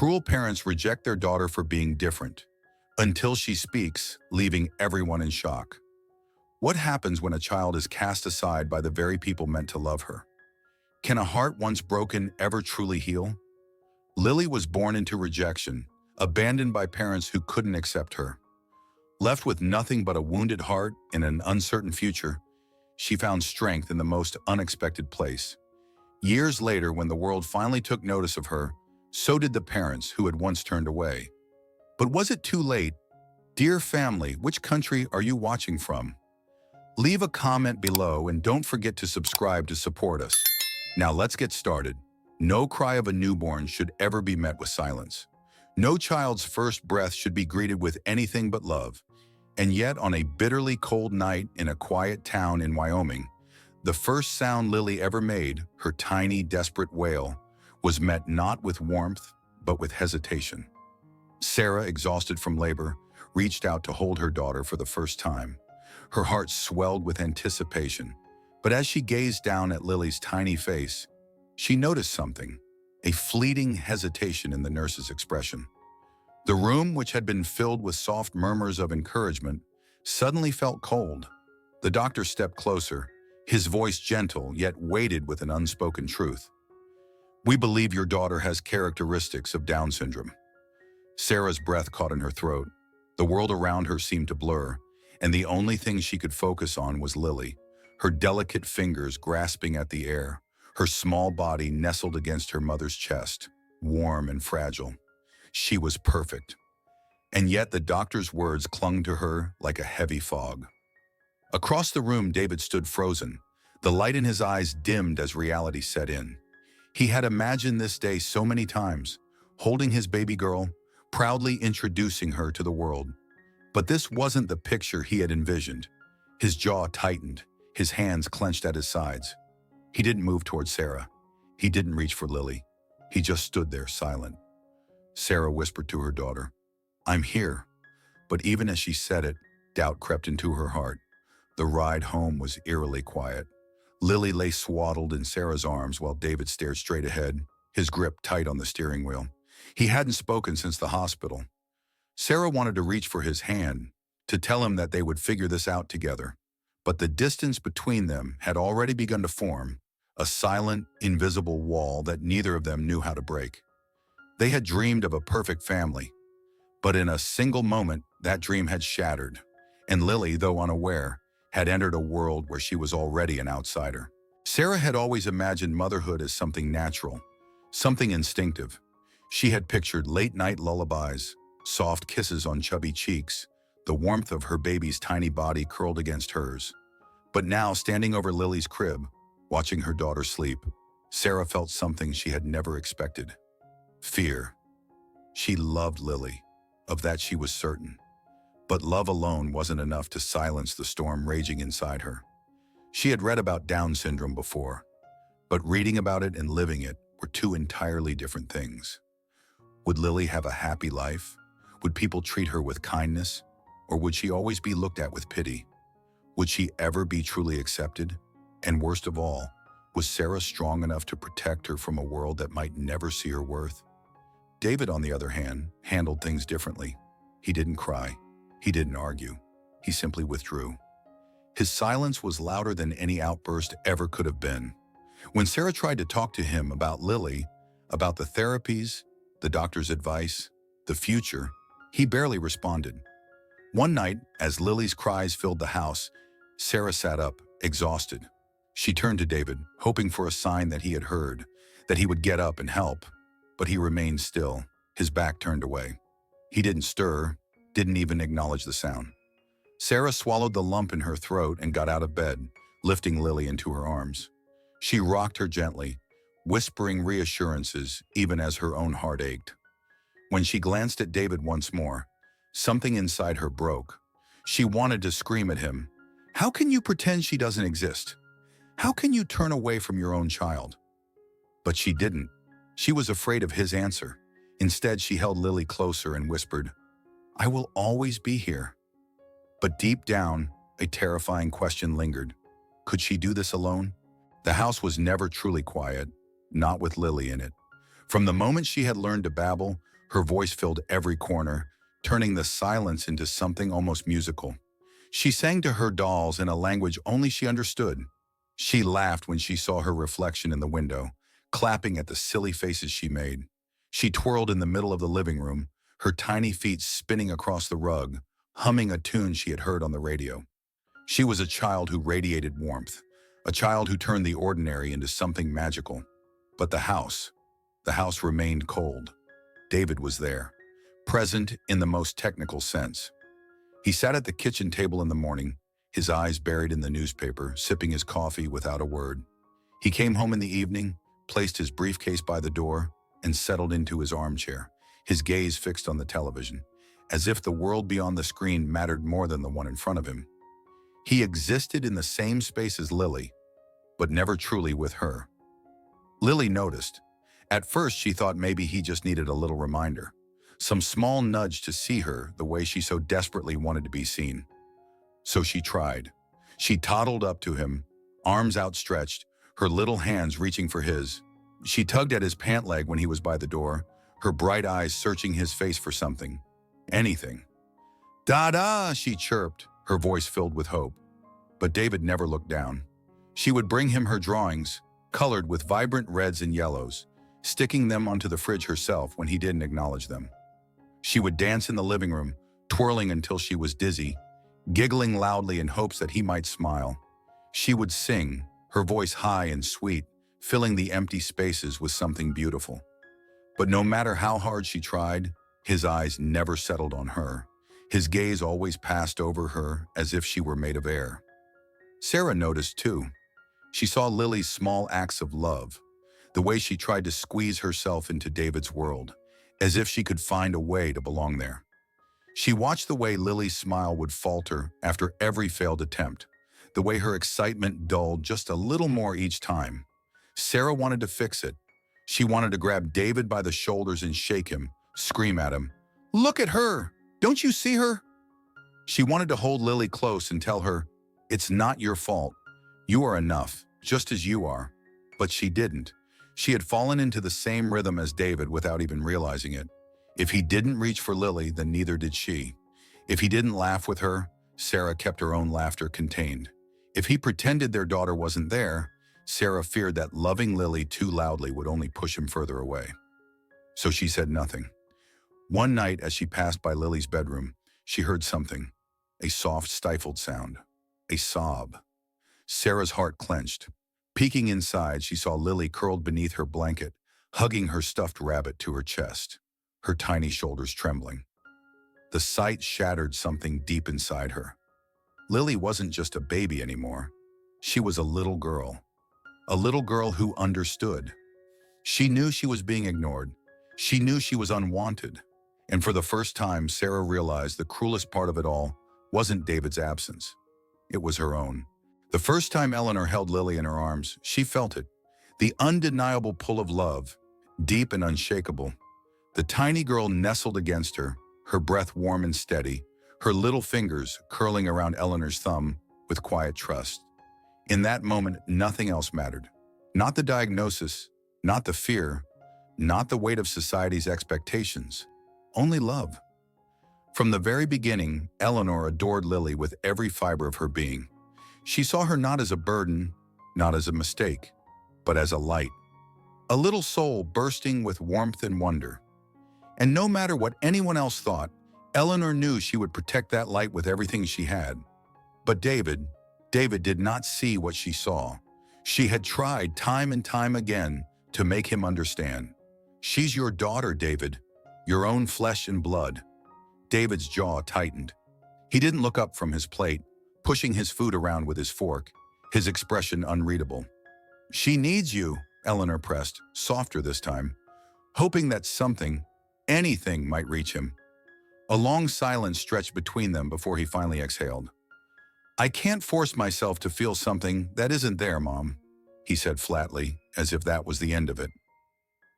Cruel parents reject their daughter for being different, until she speaks, leaving everyone in shock. What happens when a child is cast aside by the very people meant to love her? Can a heart once broken ever truly heal? Lily was born into rejection, abandoned by parents who couldn't accept her. Left with nothing but a wounded heart and an uncertain future, she found strength in the most unexpected place. Years later, when the world finally took notice of her, so did the parents who had once turned away. But was it too late? Dear family, which country are you watching from? Leave a comment below and don't forget to subscribe to support us. Now let's get started. No cry of a newborn should ever be met with silence. No child's first breath should be greeted with anything but love. And yet, on a bitterly cold night in a quiet town in Wyoming, the first sound Lily ever made, her tiny, desperate wail, was met not with warmth, but with hesitation. Sarah, exhausted from labor, reached out to hold her daughter for the first time. Her heart swelled with anticipation, but as she gazed down at Lily's tiny face, she noticed something, a fleeting hesitation in the nurse's expression. The room, which had been filled with soft murmurs of encouragement, suddenly felt cold. The doctor stepped closer, his voice gentle yet weighted with an unspoken truth. "We believe your daughter has characteristics of Down syndrome." Sarah's breath caught in her throat. The world around her seemed to blur, and the only thing she could focus on was Lily, her delicate fingers grasping at the air, her small body nestled against her mother's chest, warm and fragile. She was perfect. And yet the doctor's words clung to her like a heavy fog. Across the room, David stood frozen, the light in his eyes dimmed as reality set in. He had imagined this day so many times, holding his baby girl, proudly introducing her to the world. But this wasn't the picture he had envisioned. His jaw tightened, his hands clenched at his sides. He didn't move towards Sarah. He didn't reach for Lily. He just stood there, silent. Sarah whispered to her daughter, "I'm here." But even as she said it, doubt crept into her heart. The ride home was eerily quiet. Lily lay swaddled in Sarah's arms while David stared straight ahead, his grip tight on the steering wheel. He hadn't spoken since the hospital. Sarah wanted to reach for his hand, to tell him that they would figure this out together. But the distance between them had already begun to form, a silent, invisible wall that neither of them knew how to break. They had dreamed of a perfect family, but in a single moment, that dream had shattered, and Lily, though unaware, had entered a world where she was already an outsider. Sarah had always imagined motherhood as something natural, something instinctive. She had pictured late-night lullabies, soft kisses on chubby cheeks, the warmth of her baby's tiny body curled against hers. But now, standing over Lily's crib, watching her daughter sleep, Sarah felt something she had never expected. Fear. She loved Lily. Of that she was certain. But love alone wasn't enough to silence the storm raging inside her. She had read about Down syndrome before, but reading about it and living it were two entirely different things. Would Lily have a happy life? Would people treat her with kindness? Or would she always be looked at with pity? Would she ever be truly accepted? And worst of all, was Sarah strong enough to protect her from a world that might never see her worth? David, on the other hand, handled things differently. He didn't cry. He didn't argue. He simply withdrew. His silence was louder than any outburst ever could have been. When Sarah tried to talk to him about Lily, about the therapies, the doctor's advice, the future, he barely responded. One night, as Lily's cries filled the house, Sarah sat up, exhausted. She turned to David, hoping for a sign that he had heard, that he would get up and help. But he remained still, his back turned away. He didn't stir, didn't even acknowledge the sound. Sarah swallowed the lump in her throat and got out of bed, lifting Lily into her arms. She rocked her gently, whispering reassurances even as her own heart ached. When she glanced at David once more, something inside her broke. She wanted to scream at him. "How can you pretend she doesn't exist? How can you turn away from your own child?" But she didn't. She was afraid of his answer. Instead, she held Lily closer and whispered, "I will always be here." But deep down, a terrifying question lingered. Could she do this alone? The house was never truly quiet, not with Lily in it. From the moment she had learned to babble, her voice filled every corner, turning the silence into something almost musical. She sang to her dolls in a language only she understood. She laughed when she saw her reflection in the window, clapping at the silly faces she made. She twirled in the middle of the living room, her tiny feet spinning across the rug, humming a tune she had heard on the radio. She was a child who radiated warmth, a child who turned the ordinary into something magical. But the house remained cold. David was there, present in the most technical sense. He sat at the kitchen table in the morning, his eyes buried in the newspaper, sipping his coffee without a word. He came home in the evening, placed his briefcase by the door, and settled into his armchair, his gaze fixed on the television, as if the world beyond the screen mattered more than the one in front of him. He existed in the same space as Lily, but never truly with her. Lily noticed. At first, she thought maybe he just needed a little reminder, some small nudge to see her the way she so desperately wanted to be seen. So she tried. She toddled up to him, arms outstretched, her little hands reaching for his. She tugged at his pant leg when he was by the door, her bright eyes searching his face for something. Anything. "Da-da," she chirped, her voice filled with hope. But David never looked down. She would bring him her drawings, colored with vibrant reds and yellows, sticking them onto the fridge herself when he didn't acknowledge them. She would dance in the living room, twirling until she was dizzy, giggling loudly in hopes that he might smile. She would sing, her voice high and sweet, filling the empty spaces with something beautiful. But no matter how hard she tried, his eyes never settled on her. His gaze always passed over her as if she were made of air. Sarah noticed too. She saw Lily's small acts of love, the way she tried to squeeze herself into David's world, as if she could find a way to belong there. She watched the way Lily's smile would falter after every failed attempt, the way her excitement dulled just a little more each time. Sarah wanted to fix it. She wanted to grab David by the shoulders and shake him, scream at him, "Look at her! Don't you see her?" She wanted to hold Lily close and tell her, "It's not your fault. You are enough, just as you are." But she didn't. She had fallen into the same rhythm as David without even realizing it. If he didn't reach for Lily, then neither did she. If he didn't laugh with her, Sarah kept her own laughter contained. If he pretended their daughter wasn't there, Sarah feared that loving Lily too loudly would only push him further away. So she said nothing. One night, as she passed by Lily's bedroom, she heard something, a soft, stifled sound, a sob. Sarah's heart clenched. Peeking inside, she saw Lily curled beneath her blanket, hugging her stuffed rabbit to her chest, her tiny shoulders trembling. The sight shattered something deep inside her. Lily wasn't just a baby anymore. She was a little girl who understood. She knew she was being ignored. She knew she was unwanted. And for the first time, Sarah realized the cruelest part of it all wasn't David's absence. It was her own. The first time Eleanor held Lily in her arms, she felt it. The undeniable pull of love, deep and unshakable. The tiny girl nestled against her, her breath warm and steady, her little fingers curling around Eleanor's thumb with quiet trust. In that moment, nothing else mattered. Not the diagnosis, not the fear, not the weight of society's expectations. Only love. From the very beginning, Eleanor adored Lily with every fiber of her being. She saw her not as a burden, not as a mistake, but as a light. A little soul bursting with warmth and wonder. And no matter what anyone else thought, Eleanor knew she would protect that light with everything she had. But David did not see what she saw. She had tried time and time again to make him understand. "She's your daughter, David, your own flesh and blood." David's jaw tightened. He didn't look up from his plate, pushing his food around with his fork, his expression unreadable. "She needs you," Eleanor pressed, softer this time, hoping that something, anything might reach him. A long silence stretched between them before he finally exhaled. "I can't force myself to feel something that isn't there, Mom," he said flatly, as if that was the end of it.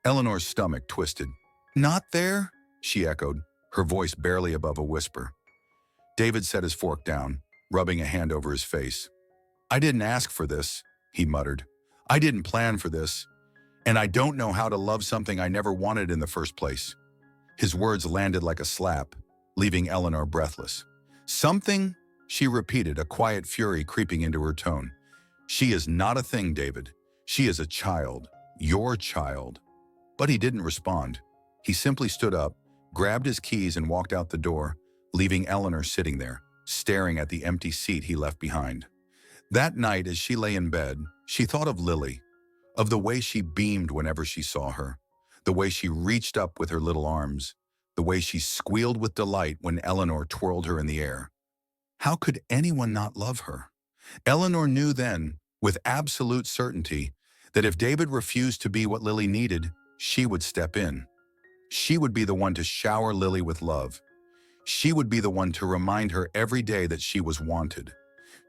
Eleanor's stomach twisted. "Not there?" she echoed, her voice barely above a whisper. David set his fork down, rubbing a hand over his face. "I didn't ask for this," he muttered. "I didn't plan for this. And I don't know how to love something I never wanted in the first place. His words landed like a slap, leaving Eleanor breathless. Something, she repeated, a quiet fury creeping into her tone. She is not a thing, David. She is a child. Your child. But he didn't respond. He simply stood up, grabbed his keys and walked out the door, leaving Eleanor sitting there, staring at the empty seat he left behind. That night, as she lay in bed, she thought of Lily, of the way she beamed whenever she saw her, the way she reached up with her little arms, the way she squealed with delight when Eleanor twirled her in the air. How could anyone not love her? Eleanor knew then, with absolute certainty, that if David refused to be what Lily needed, she would step in. She would be the one to shower Lily with love. She would be the one to remind her every day that she was wanted.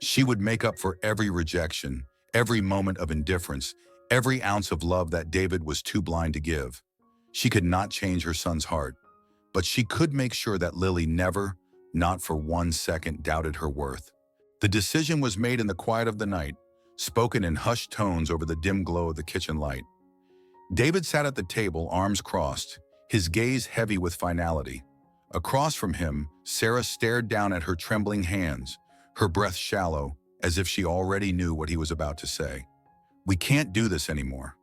She would make up for every rejection, every moment of indifference, every ounce of love that David was too blind to give. She could not change her son's heart, but she could make sure that Lily never, not for 1 second, doubted her worth. The decision was made in the quiet of the night, spoken in hushed tones over the dim glow of the kitchen light. David sat at the table, arms crossed, his gaze heavy with finality. Across from him, Sarah stared down at her trembling hands, her breath shallow, as if she already knew what he was about to say. "We can't do this anymore."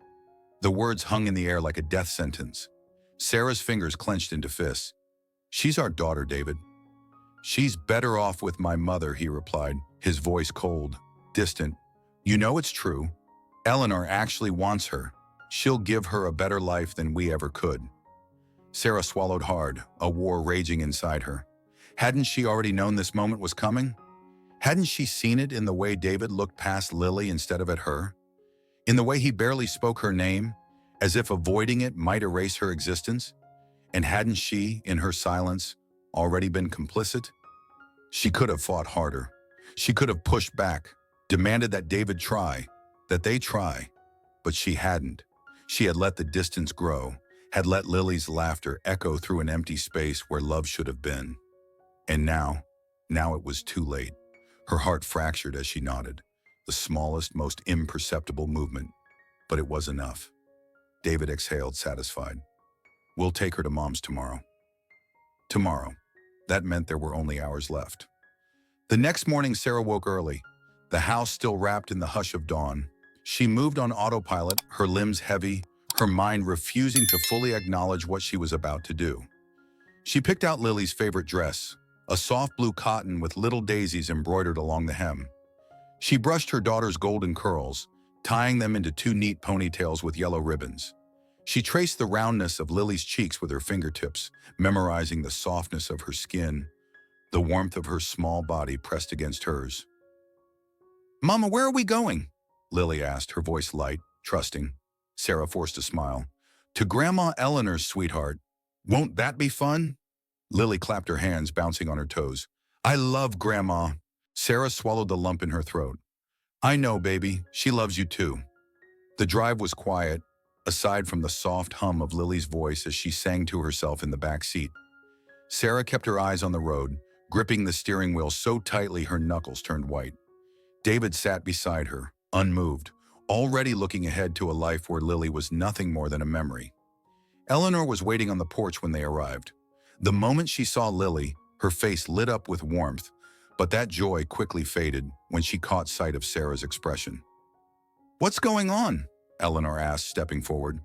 The words hung in the air like a death sentence. Sarah's fingers clenched into fists. "She's our daughter, David." "She's better off with my mother," he replied, his voice cold, distant. "You know it's true. Eleanor actually wants her. She'll give her a better life than we ever could." Sarah swallowed hard, a war raging inside her. Hadn't she already known this moment was coming? Hadn't she seen it in the way David looked past Lily instead of at her? In the way he barely spoke her name, as if avoiding it might erase her existence? And hadn't she, in her silence, already been complicit? She could have fought harder. She could have pushed back, demanded that David try, that they try. But she hadn't. She had let the distance grow, had let Lily's laughter echo through an empty space where love should have been. And now it was too late. Her heart fractured as she nodded, the smallest, most imperceptible movement. But it was enough. David exhaled, satisfied. "We'll take her to Mom's tomorrow." Tomorrow. That meant there were only hours left. The next morning, Sarah woke early, the house still wrapped in the hush of dawn. She moved on autopilot, her limbs heavy, her mind refusing to fully acknowledge what she was about to do. She picked out Lily's favorite dress, a soft blue cotton with little daisies embroidered along the hem. She brushed her daughter's golden curls, tying them into 2 neat ponytails with yellow ribbons. She traced the roundness of Lily's cheeks with her fingertips, memorizing the softness of her skin, the warmth of her small body pressed against hers. "Mama, where are we going?" Lily asked, her voice light, trusting. Sarah forced a smile. "To Grandma Eleanor's, sweetheart. Won't that be fun?" Lily clapped her hands, bouncing on her toes. "I love Grandma." Sarah swallowed the lump in her throat. "I know, baby. She loves you too." The drive was quiet, aside from the soft hum of Lily's voice as she sang to herself in the back seat. Sarah kept her eyes on the road, gripping the steering wheel so tightly her knuckles turned white. David sat beside her, unmoved, already looking ahead to a life where Lily was nothing more than a memory. Eleanor was waiting on the porch when they arrived. The moment she saw Lily, her face lit up with warmth, but that joy quickly faded when she caught sight of Sarah's expression. "What's going on?" Eleanor asked, stepping forward.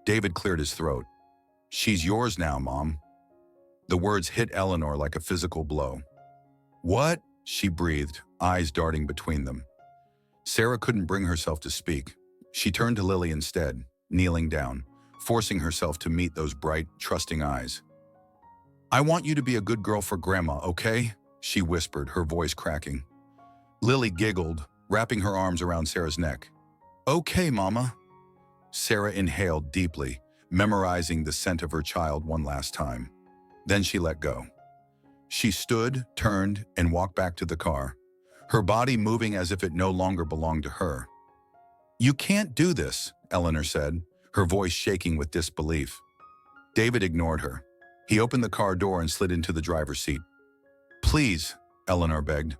David cleared his throat. "She's yours now, Mom." The words hit Eleanor like a physical blow. "What?" she breathed, eyes darting between them. Sarah couldn't bring herself to speak. She turned to Lily instead, kneeling down, forcing herself to meet those bright, trusting eyes. "I want you to be a good girl for Grandma, okay?" she whispered, her voice cracking. Lily giggled, wrapping her arms around Sarah's neck. "Okay, Mama." Sarah inhaled deeply, memorizing the scent of her child one last time. Then she let go. She stood, turned, and walked back to the car, her body moving as if it no longer belonged to her. "You can't do this," Eleanor said, her voice shaking with disbelief. David ignored her. He opened the car door and slid into the driver's seat. "Please," Eleanor begged.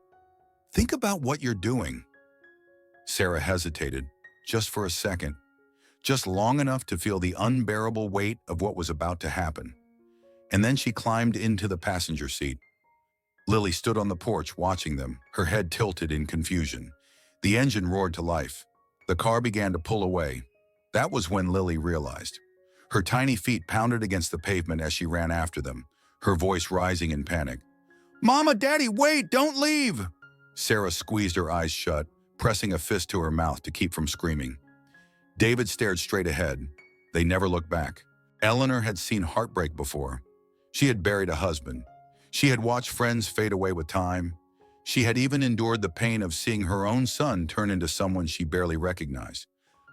"Think about what you're doing." Sarah hesitated, just for a second. just long enough to feel the unbearable weight of what was about to happen. And then she climbed into the passenger seat. Lily stood on the porch watching them, her head tilted in confusion. The engine roared to life. The car began to pull away. That was when Lily realized. Her tiny feet pounded against the pavement as she ran after them, her voice rising in panic. "Mama, Daddy, wait, don't leave!" Sarah squeezed her eyes shut, pressing a fist to her mouth to keep from screaming. David stared straight ahead. They never looked back. Eleanor had seen heartbreak before. She had buried a husband. She had watched friends fade away with time. She had even endured the pain of seeing her own son turn into someone she barely recognized.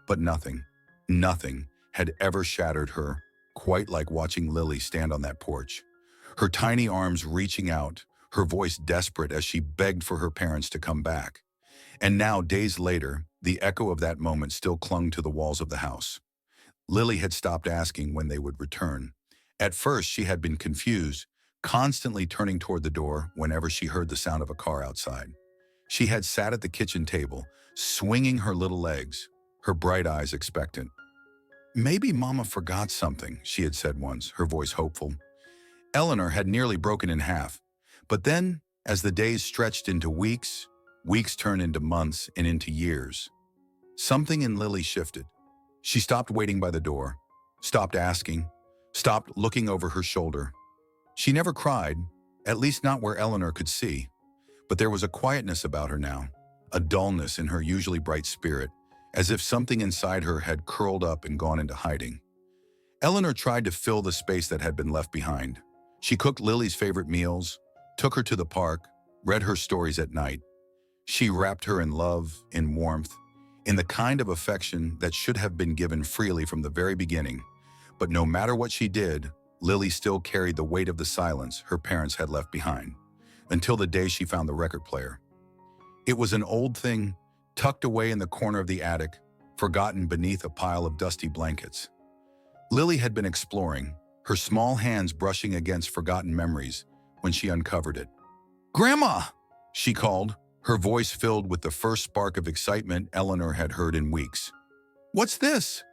But nothing had ever shattered her, quite like watching Lily stand on that porch. Her tiny arms reaching out, her voice desperate as she begged for her parents to come back. And now, days later, the echo of that moment still clung to the walls of the house. Lily had stopped asking when they would return. At first, she had been confused, constantly turning toward the door whenever she heard the sound of a car outside. She had sat at the kitchen table, swinging her little legs, her bright eyes expectant. "Maybe Mama forgot something," she had said once, her voice hopeful. Eleanor had nearly broken in half. But then, as the days stretched into weeks, weeks turned into months and into years, something in Lily shifted. She stopped waiting by the door, stopped asking, stopped looking over her shoulder. She never cried, at least not where Eleanor could see. But there was a quietness about her now, a dullness in her usually bright spirit, as if something inside her had curled up and gone into hiding. Eleanor tried to fill the space that had been left behind. She cooked Lily's favorite meals, took her to the park, read her stories at night. She wrapped her in love, in warmth, in the kind of affection that should have been given freely from the very beginning. But no matter what she did, Lily still carried the weight of the silence her parents had left behind, until the day she found the record player. It was an old thing, tucked away in the corner of the attic, forgotten beneath a pile of dusty blankets. Lily had been exploring, her small hands brushing against forgotten memories, when she uncovered it. "Grandma!" she called, her voice filled with the first spark of excitement Eleanor had heard in weeks. "What's this?"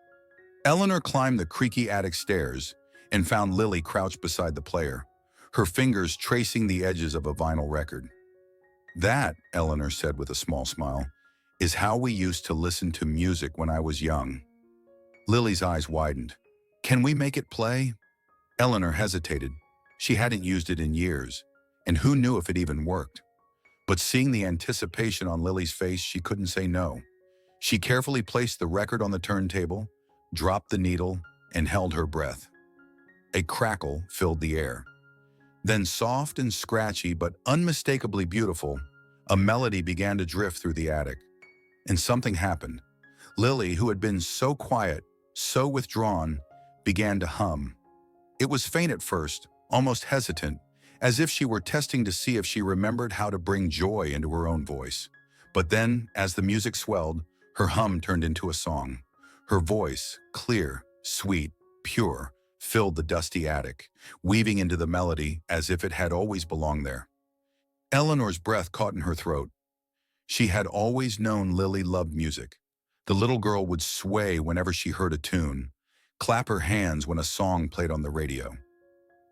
Eleanor climbed the creaky attic stairs and found Lily crouched beside the player, her fingers tracing the edges of a vinyl record. "That," Eleanor said with a small smile, "is how we used to listen to music when I was young." Lily's eyes widened. "Can we make it play?" Eleanor hesitated. She hadn't used it in years, and who knew if it even worked. But seeing the anticipation on Lily's face, she couldn't say no. She carefully placed the record on the turntable, dropped the needle, and held her breath. A crackle filled the air. Then, soft and scratchy but unmistakably beautiful, a melody began to drift through the attic. And something happened. Lily, who had been so quiet, so withdrawn, began to hum. It was faint at first, almost hesitant, as if she were testing to see if she remembered how to bring joy into her own voice. But then, as the music swelled, her hum turned into a song. Her voice, clear, sweet, pure, filled the dusty attic, weaving into the melody as if it had always belonged there. Eleanor's breath caught in her throat. She had always known Lily loved music. The little girl would sway whenever she heard a tune, clap her hands when a song played on the radio.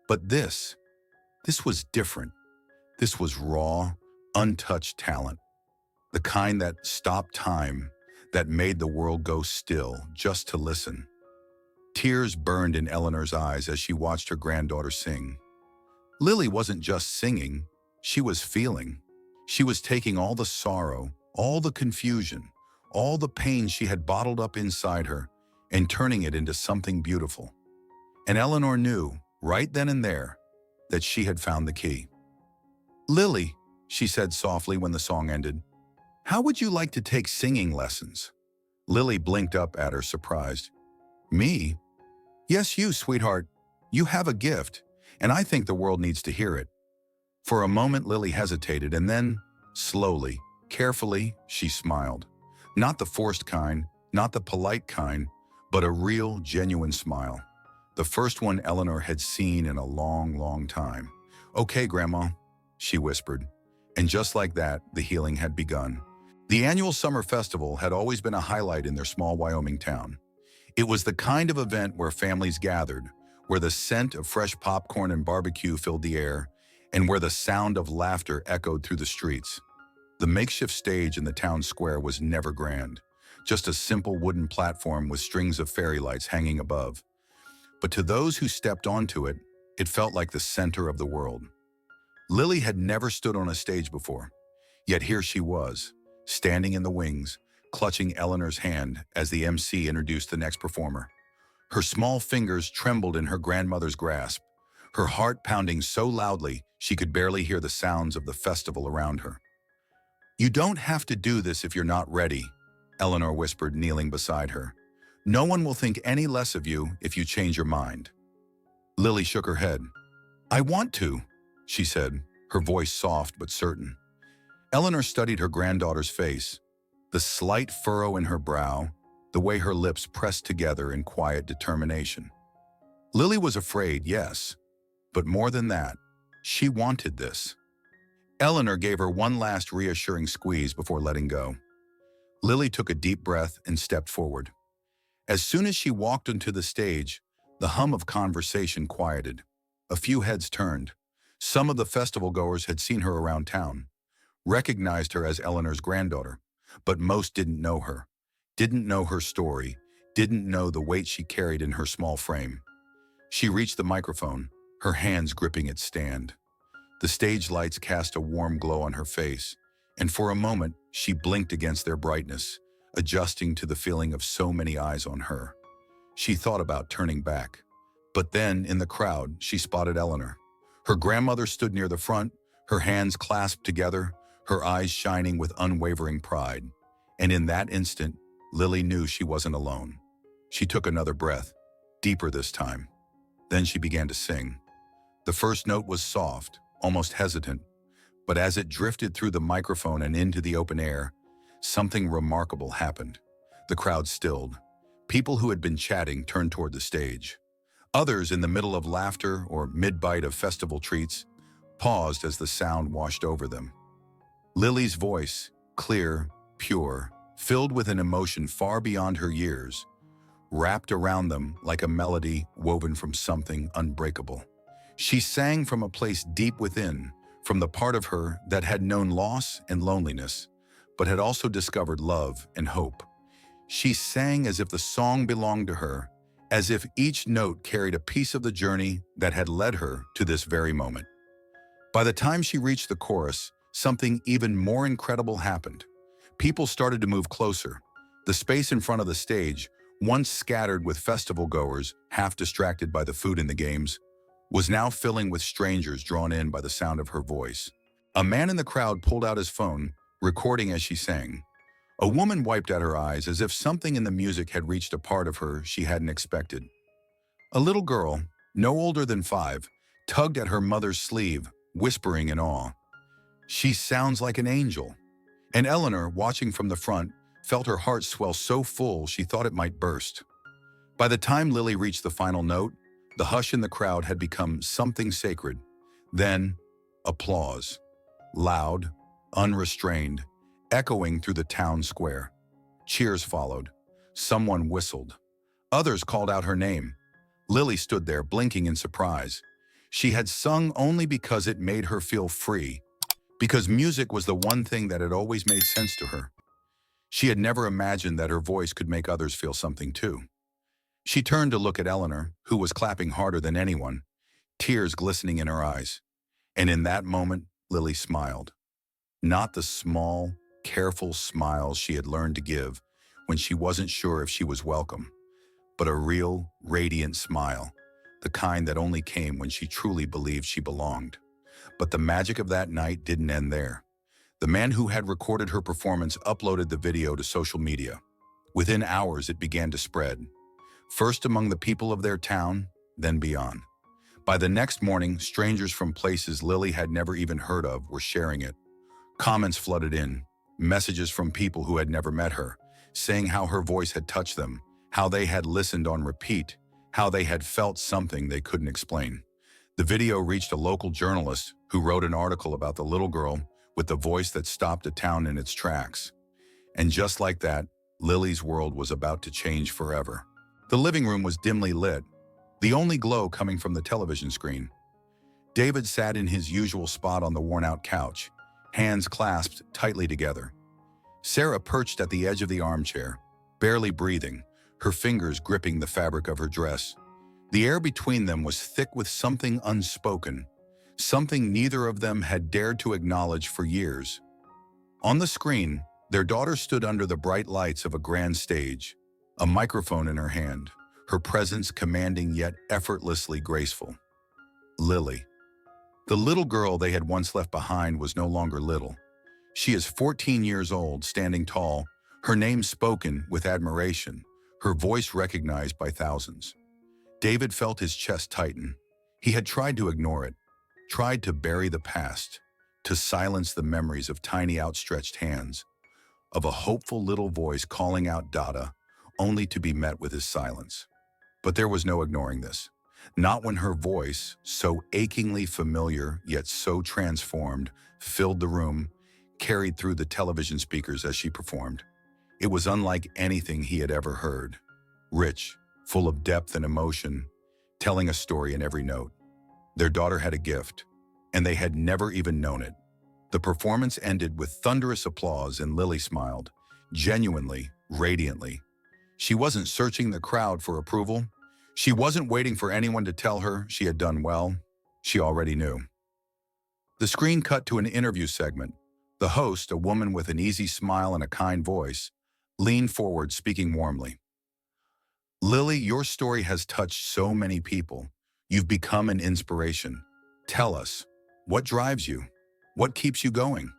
But this was different. This was raw, untouched talent. The kind that stopped time, that made the world go still just to listen. Tears burned in Eleanor's eyes as she watched her granddaughter sing. Lily wasn't just singing, she was feeling. She was taking all the sorrow, all the confusion, all the pain she had bottled up inside her and turning it into something beautiful. And Eleanor knew, right then and there, that she had found the key. "Lily," she said softly when the song ended, "how would you like to take singing lessons?" Lily blinked up at her, surprised. "Me?" "Yes, you, sweetheart. You have a gift, and I think the world needs to hear it." For a moment, Lily hesitated, and then, slowly, carefully, she smiled. Not the forced kind, not the polite kind, but a real, genuine smile. The first one Eleanor had seen in a long, long time. "Okay, Grandma," she whispered. And just like that, the healing had begun. The annual summer festival had always been a highlight in their small Wyoming town. It was the kind of event where families gathered, where the scent of fresh popcorn and barbecue filled the air, and where the sound of laughter echoed through the streets. The makeshift stage in the town square was never grand, just a simple wooden platform with strings of fairy lights hanging above. But to those who stepped onto it, it felt like the center of the world. Lily had never stood on a stage before, yet here she was, standing in the wings, clutching Eleanor's hand as the MC introduced the next performer. Her small fingers trembled in her grandmother's grasp, her heart pounding so loudly she could barely hear the sounds of the festival around her. "You don't have to do this if you're not ready," Eleanor whispered, kneeling beside her. "No one will think any less of you if you change your mind." Lily shook her head. "I want to," she said, her voice soft but certain. Eleanor studied her granddaughter's face, the slight furrow in her brow, the way her lips pressed together in quiet determination. Lily was afraid, yes, but more than that, she wanted this. Eleanor gave her one last reassuring squeeze before letting go. Lily took a deep breath and stepped forward. As soon as she walked onto the stage, the hum of conversation quieted. A few heads turned. Some of the festival goers had seen her around town, recognized her as Eleanor's granddaughter, but most didn't know her, didn't know her story, didn't know the weight she carried in her small frame. She reached the microphone, her hands gripping its stand. The stage lights cast a warm glow on her face, and for a moment she blinked against their brightness, adjusting to the feeling of so many eyes on her. She thought about turning back, but then in the crowd she spotted Eleanor. Her grandmother stood near the front, her hands clasped together, her eyes shining with unwavering pride. And in that instant, Lily knew she wasn't alone. She took another breath, deeper this time. Then she began to sing. The first note was soft, almost hesitant, but as it drifted through the microphone and into the open air, something remarkable happened. The crowd stilled. People who had been chatting turned toward the stage. Others, in the middle of laughter or mid-bite of festival treats, paused as the sound washed over them. Lily's voice, clear, pure, filled with an emotion far beyond her years, wrapped around them like a melody woven from something unbreakable. She sang from a place deep within, from the part of her that had known loss and loneliness, but had also discovered love and hope. She sang as if the song belonged to her, as if each note carried a piece of the journey that had led her to this very moment. By the time she reached the chorus, something even more incredible happened. People started to move closer. The space in front of the stage, once scattered with festival goers, half distracted by the food and the games, was now filling with strangers drawn in by the sound of her voice. A man in the crowd pulled out his phone, recording as she sang. A woman wiped at her eyes as if something in the music had reached a part of her she hadn't expected. A little girl, no older than 5, tugged at her mother's sleeve, whispering in awe, "She sounds like an angel." And Eleanor, watching from the front, felt her heart swell so full she thought it might burst. By the time Lily reached the final note, the hush in the crowd had become something sacred. Then, applause. Loud, unrestrained, echoing through the town square. Cheers followed. Someone whistled. Others called out her name. Lily stood there, blinking in surprise. She had sung only because it made her feel free, because music was the one thing that had always made sense to her. She had never imagined that her voice could make others feel something too. She turned to look at Eleanor, who was clapping harder than anyone, tears glistening in her eyes. And in that moment, Lily smiled. Not the small, careful smiles she had learned to give when she wasn't sure if she was welcome, but a real, radiant smile, the kind that only came when she truly believed she belonged. But the magic of that night didn't end there. The man who had recorded her performance uploaded the video to social media. Within hours, it began to spread, first among the people of their town, then beyond. By the next morning, strangers from places Lily had never even heard of were sharing it. Comments flooded in, messages from people who had never met her, saying how her voice had touched them, how they had listened on repeat, how they had felt something they couldn't explain. The video reached a local journalist who wrote an article about the little girl with the voice that stopped a town in its tracks. And just like that, Lily's world was about to change forever. The living room was dimly lit, the only glow coming from the television screen. David sat in his usual spot on the worn-out couch, hands clasped tightly together. Sarah perched at the edge of the armchair, barely breathing, her fingers gripping the fabric of her dress. The air between them was thick with something unspoken, something neither of them had dared to acknowledge for years. On the screen, their daughter stood under the bright lights of a grand stage, a microphone in her hand, her presence commanding yet effortlessly graceful. Lily. The little girl they had once left behind was no longer little. She is 14 years old, standing tall, her name spoken with admiration, her voice recognized by thousands. David felt his chest tighten. He had tried to ignore it, tried to bury the past, to silence the memories of tiny outstretched hands, of a hopeful little voice calling out Dada, only to be met with his silence. But there was no ignoring this. Not when her voice, so achingly familiar yet so transformed, filled the room, carried through the television speakers as she performed. It was unlike anything he had ever heard. Rich, full of depth and emotion, telling a story in every note. Their daughter had a gift, and they had never even known it. The performance ended with thunderous applause and Lily smiled, genuinely, radiantly. She wasn't searching the crowd for approval. She wasn't waiting for anyone to tell her she had done well. She already knew. The screen cut to an interview segment. The host, a woman with an easy smile and a kind voice, leaned forward, speaking warmly. Lily, your story has touched so many people. You've become an inspiration. Tell us, what drives you? What keeps you going?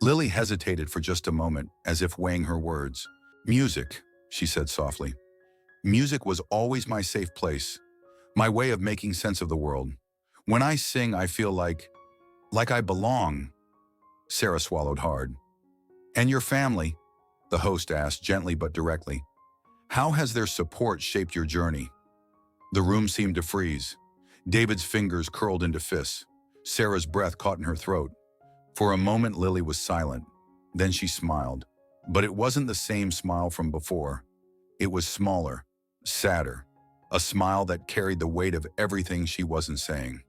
Lily hesitated for just a moment, as if weighing her words. Music, she said softly. Music was always my safe place, my way of making sense of the world. When I sing, I feel like I belong. Sarah swallowed hard. And your family? The host asked gently but directly. How has their support shaped your journey? The room seemed to freeze. David's fingers curled into fists. Sarah's breath caught in her throat. For a moment, Lily was silent. Then she smiled. But it wasn't the same smile from before. It was smaller, sadder, a smile that carried the weight of everything she wasn't saying.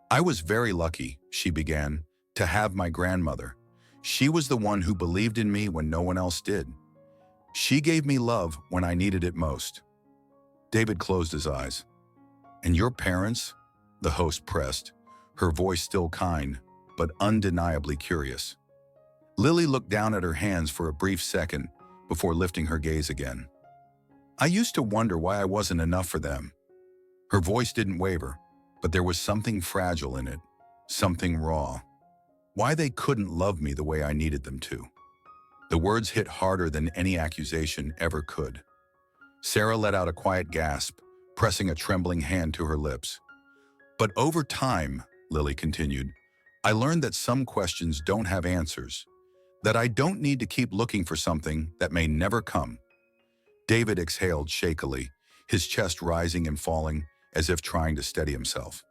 I was very lucky, she began, to have my grandmother. She was the one who believed in me when no one else did. She gave me love when I needed it most. David closed his eyes. And your parents? The host pressed, her voice still kind, but undeniably curious. Lily looked down at her hands for a brief second before lifting her gaze again. I used to wonder why I wasn't enough for them. Her voice didn't waver, but there was something fragile in it, something raw. Why they couldn't love me the way I needed them to. The words hit harder than any accusation ever could. Sarah let out a quiet gasp, pressing a trembling hand to her lips. But over time, Lily continued, I learned that some questions don't have answers, that I don't need to keep looking for something that may never come. David exhaled shakily, his chest rising and falling as if trying to steady himself.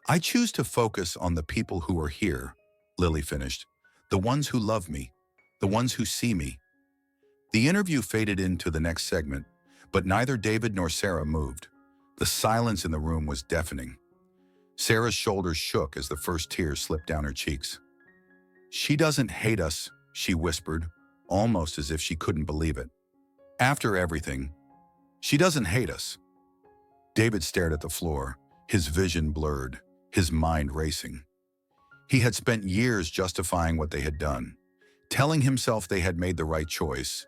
I choose to focus on the people who are here, Lily finished, the ones who love me, the ones who see me. The interview faded into the next segment, but neither David nor Sarah moved. The silence in the room was deafening. Sarah's shoulders shook as the first tears slipped down her cheeks. She doesn't hate us, she whispered, almost as if she couldn't believe it. After everything, she doesn't hate us. David stared at the floor, his vision blurred, his mind racing. He had spent years justifying what they had done, telling himself they had made the right choice,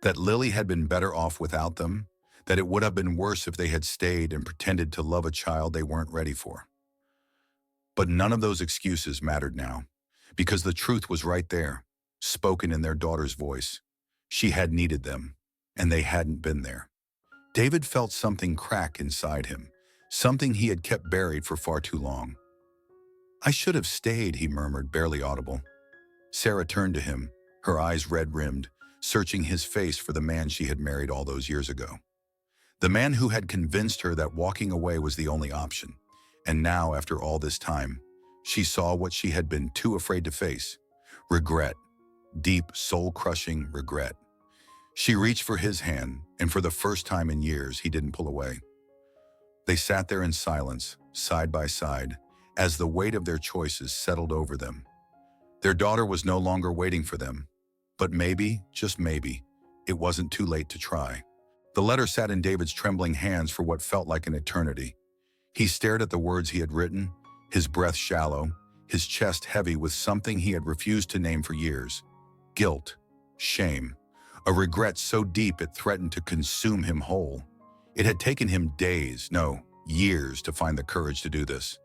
that Lily had been better off without them, that it would have been worse if they had stayed and pretended to love a child they weren't ready for. But none of those excuses mattered now, because the truth was right there, spoken in their daughter's voice. She had needed them, and they hadn't been there. David felt something crack inside him, something he had kept buried for far too long. I should have stayed, he murmured, barely audible. Sarah turned to him, her eyes red-rimmed, searching his face for the man she had married all those years ago. The man who had convinced her that walking away was the only option. And now, after all this time, she saw what she had been too afraid to face. Regret. Deep, soul-crushing regret. She reached for his hand, and for the first time in years, he didn't pull away. They sat there in silence, side by side, as the weight of their choices settled over them. Their daughter was no longer waiting for them, but maybe, just maybe, it wasn't too late to try. The letter sat in David's trembling hands for what felt like an eternity. He stared at the words he had written, his breath shallow, his chest heavy with something he had refused to name for years. Guilt, shame, a regret so deep it threatened to consume him whole. It had taken him days, no, years to find the courage to do this.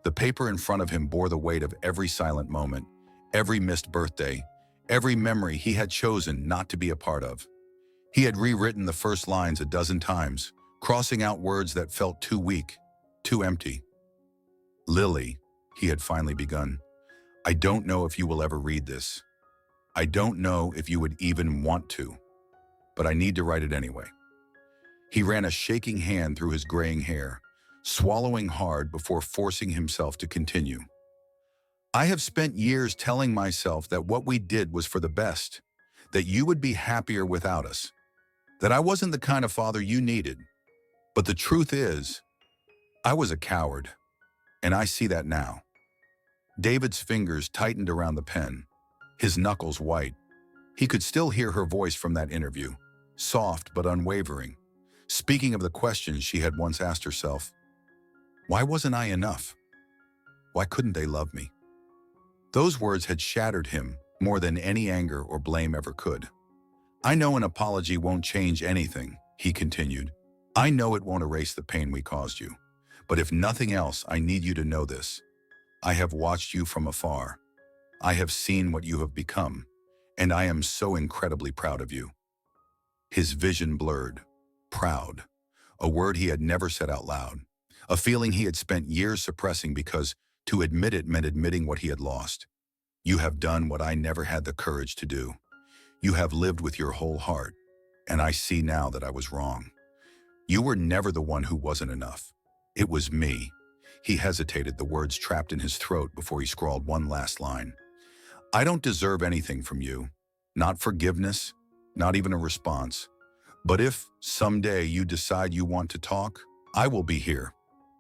The paper in front of him bore the weight of every silent moment, every missed birthday, every memory he had chosen not to be a part of. He had rewritten the first lines a dozen times, crossing out words that felt too weak, too empty. Lily, he had finally begun, I don't know if you will ever read this. I don't know if you would even want to, but I need to write it anyway. He ran a shaking hand through his graying hair, swallowing hard before forcing himself to continue. I have spent years telling myself that what we did was for the best, that you would be happier without us, that I wasn't the kind of father you needed. But the truth is, I was a coward, and I see that now. David's fingers tightened around the pen, his knuckles white. He could still hear her voice from that interview, soft but unwavering, speaking of the questions she had once asked herself. Why wasn't I enough? Why couldn't they love me? Those words had shattered him more than any anger or blame ever could. I know an apology won't change anything, he continued. I know it won't erase the pain we caused you. But if nothing else, I need you to know this. I have watched you from afar. I have seen what you have become, and I am so incredibly proud of you. His vision blurred. Proud. A word he had never said out loud. A feeling he had spent years suppressing because to admit it meant admitting what he had lost. You have done what I never had the courage to do. You have lived with your whole heart, and I see now that I was wrong. You were never the one who wasn't enough. It was me. He hesitated, the words trapped in his throat before he scrawled one last line. I don't deserve anything from you. Not forgiveness, not even a response. But if someday you decide you want to talk, I will be here.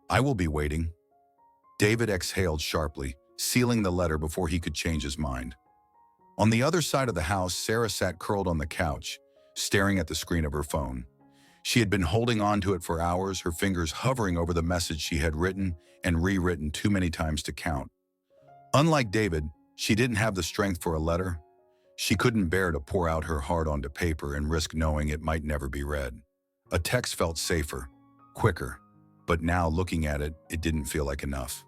I will be waiting. David exhaled sharply, sealing the letter before he could change his mind. On the other side of the house, Sarah sat curled on the couch, staring at the screen of her phone. She had been holding on to it for hours, her fingers hovering over the message she had written and rewritten too many times to count. Unlike David, she didn't have the strength for a letter. She couldn't bear to pour out her heart onto paper and risk knowing it might never be read. A text felt safer, quicker, but now looking at it, it didn't feel like enough.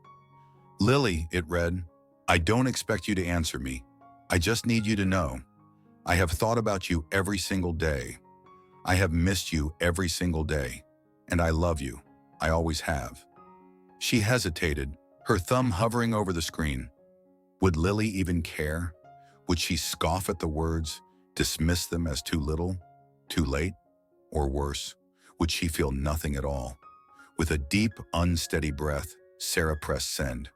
Lily, it read, I don't expect you to answer me. I just need you to know. I have thought about you every single day. I have missed you every single day. And I love you. I always have. She hesitated, her thumb hovering over the screen. Would Lily even care? Would she scoff at the words, dismiss them as too little, too late, or worse? Would she feel nothing at all? With a deep, unsteady breath, Sarah pressed send.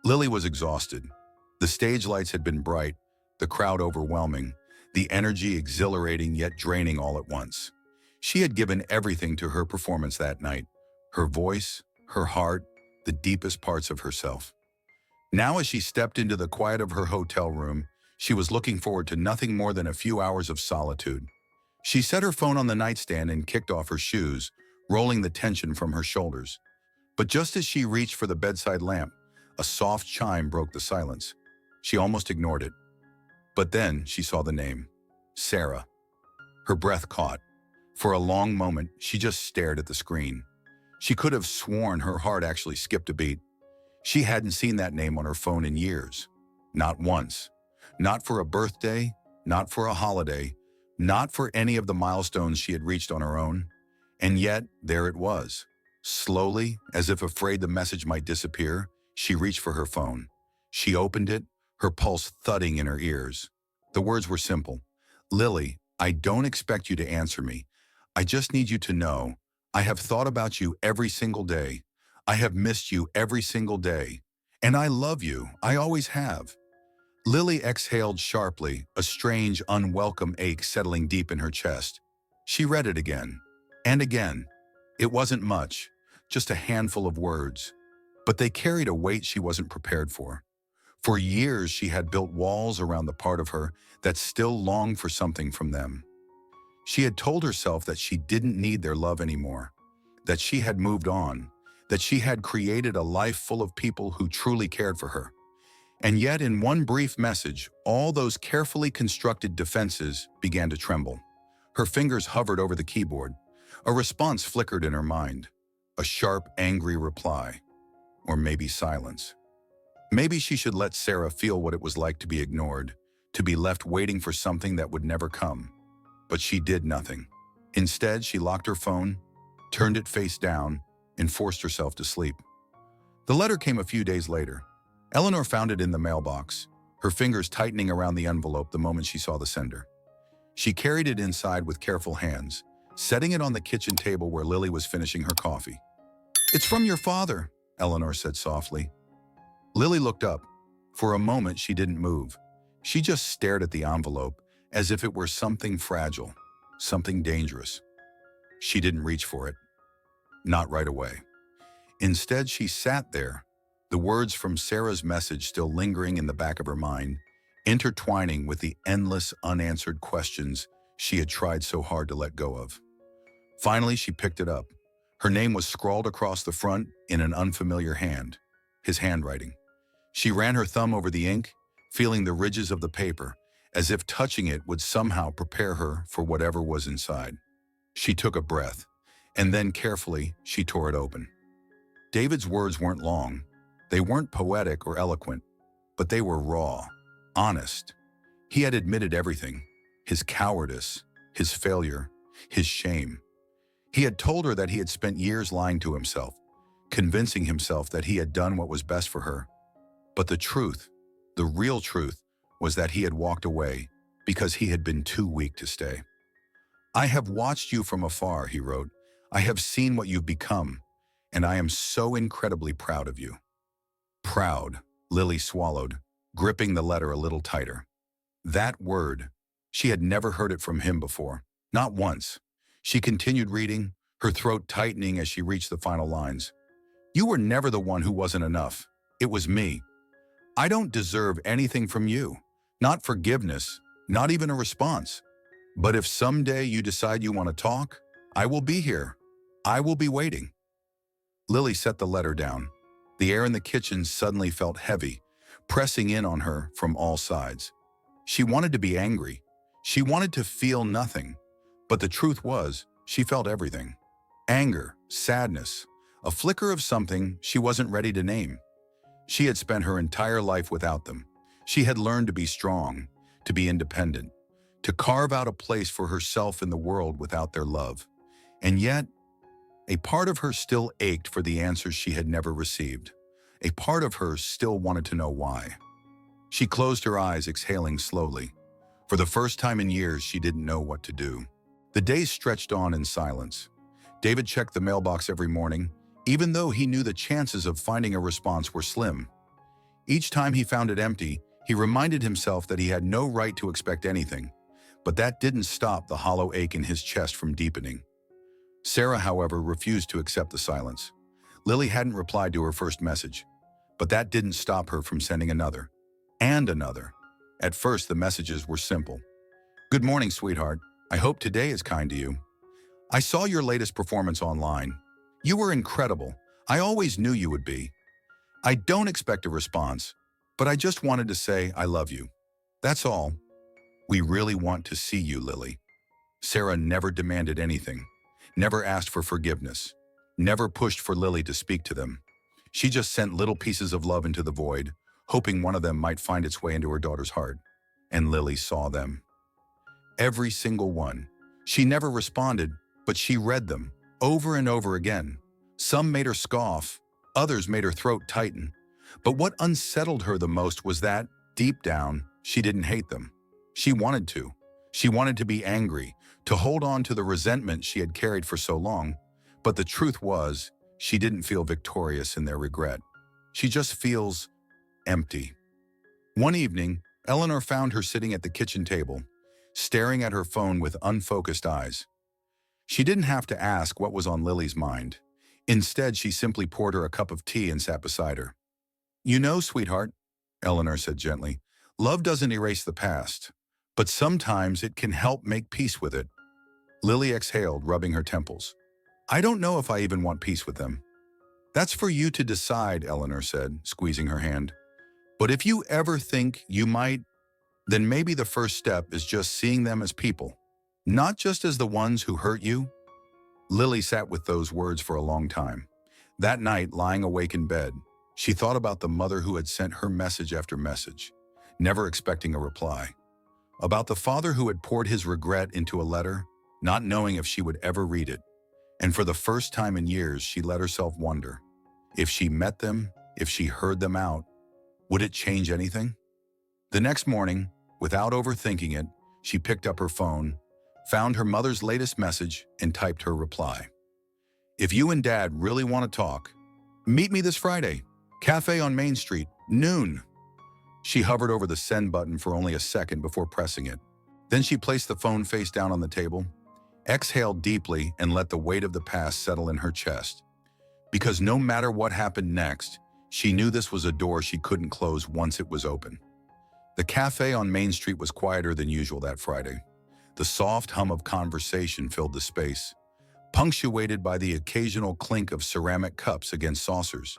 Lily was exhausted. The stage lights had been bright, the crowd overwhelming, the energy exhilarating yet draining all at once. She had given everything to her performance that night, her voice, her heart, the deepest parts of herself. Now as she stepped into the quiet of her hotel room, she was looking forward to nothing more than a few hours of solitude. She set her phone on the nightstand and kicked off her shoes, rolling the tension from her shoulders. But just as she reached for the bedside lamp, a soft chime broke the silence. She almost ignored it. But then she saw the name, Sarah. Her breath caught. For a long moment, she just stared at the screen. She could have sworn her heart actually skipped a beat. She hadn't seen that name on her phone in years. Not once. Not for a birthday, not for a holiday, not for any of the milestones she had reached on her own. And yet, there it was. Slowly, as if afraid the message might disappear, she reached for her phone. She opened it, her pulse thudding in her ears. The words were simple. Lily, I don't expect you to answer me. I just need you to know, I have thought about you every single day. I have missed you every single day. And I love you. I always have. Lily exhaled sharply, a strange, unwelcome ache settling deep in her chest. She read it again, and again. It wasn't much, just a handful of words, but they carried a weight she wasn't prepared for. For years, she had built walls around the part of her that still longed for something from them. She had told herself that she didn't need their love anymore, that she had moved on, that she had created a life full of people who truly cared for her. And yet, in one brief message, all those carefully constructed defenses began to tremble. Her fingers hovered over the keyboard. A response flickered in her mind. A sharp, angry reply. Or maybe silence. Maybe she should let Sarah feel what it was like to be ignored, to be left waiting for something that would never come. But she did nothing. Instead, she locked her phone, turned it face down, and forced herself to sleep. The letter came a few days later. Eleanor found it in the mailbox, her fingers tightening around the envelope the moment she saw the sender. She carried it inside with careful hands, setting it on the kitchen table where Lily was finishing her coffee. "It's from your father," Eleanor said softly. Lily looked up. For a moment, she didn't move. She just stared at the envelope as if it were something fragile, something dangerous. She didn't reach for it. Not right away. Instead, she sat there, the words from Sarah's message still lingering in the back of her mind, intertwining with the endless unanswered questions she had tried so hard to let go of. Finally, she picked it up. Her name was scrawled across the front in an unfamiliar hand, his handwriting. She ran her thumb over the ink, feeling the ridges of the paper, as if touching it would somehow prepare her for whatever was inside. She took a breath, and then carefully, she tore it open. David's words weren't long. They weren't poetic or eloquent, but they were raw, honest. He had admitted everything: his cowardice, his failure, his shame. He had told her that he had spent years lying to himself, convincing himself that he had done what was best for her. But the truth, the real truth, was that he had walked away because he had been too weak to stay. "I have watched you from afar," he wrote. "I have seen what you've become, and I am so incredibly proud of you." Proud, Lily swallowed, gripping the letter a little tighter. That word, she had never heard it from him before, not once. She continued reading, her throat tightening as she reached the final lines. "You were never the one who wasn't enough. It was me. I don't deserve anything from you. Not forgiveness, not even a response. But if someday you decide you want to talk, I will be here. I will be waiting." Lily set the letter down. The air in the kitchen suddenly felt heavy, pressing in on her from all sides. She wanted to be angry. She wanted to feel nothing. But the truth was, she felt everything. Anger, sadness, a flicker of something she wasn't ready to name. She had spent her entire life without them. She had learned to be strong, to be independent, to carve out a place for herself in the world without their love. And yet, a part of her still ached for the answers she had never received. A part of her still wanted to know why. She closed her eyes, exhaling slowly. For the first time in years, she didn't know what to do. The days stretched on in silence. David checked the mailbox every morning, even though he knew the chances of finding a response were slim. Each time he found it empty, he reminded himself that he had no right to expect anything. But that didn't stop the hollow ache in his chest from deepening. Sarah, however, refused to accept the silence. Lily hadn't replied to her first message, but that didn't stop her from sending another. And another. At first, the messages were simple. "Good morning, sweetheart. I hope today is kind to you. I saw your latest performance online. You were incredible. I always knew you would be. I don't expect a response, but I just wanted to say I love you. That's all. We really want to see you, Lily." Sarah never demanded anything, never asked for forgiveness, never pushed for Lily to speak to them. She just sent little pieces of love into the void, hoping one of them might find its way into her daughter's heart. And Lily saw them. Every single one. She never responded, but she read them, over and over again. Some made her scoff, others made her throat tighten. But what unsettled her the most was that, deep down, she didn't hate them. She wanted to. She wanted to be angry, to hold on to the resentment she had carried for so long. But the truth was, she didn't feel victorious in their regret. She just feels empty. One evening, Eleanor found her sitting at the kitchen table, staring at her phone with unfocused eyes. She didn't have to ask what was on Lily's mind. Instead, she simply poured her a cup of tea and sat beside her. "You know, sweetheart," Eleanor said gently, "love doesn't erase the past, but sometimes it can help make peace with it." Lily exhaled, rubbing her temples. "I don't know if I even want peace with them." "That's for you to decide," Eleanor said, squeezing her hand. "But if you ever think you might, then maybe the first step is just seeing them as people, not just as the ones who hurt you." Lily sat with those words for a long time. That night, lying awake in bed, she thought about the mother who had sent her message after message, never expecting a reply. About the father who had poured his regret into a letter, not knowing if she would ever read it. And for the first time in years, she let herself wonder, if she met them, if she heard them out, would it change anything? The next morning, without overthinking it, she picked up her phone, found her mother's latest message, and typed her reply. "If you and Dad really want to talk, meet me this Friday. Cafe on Main Street, noon." She hovered over the send button for only a second before pressing it. Then she placed the phone face down on the table, exhaled deeply, and let the weight of the past settle in her chest. Because no matter what happened next, she knew this was a door she couldn't close once it was open. The cafe on Main Street was quieter than usual that Friday. The soft hum of conversation filled the space, punctuated by the occasional clink of ceramic cups against saucers.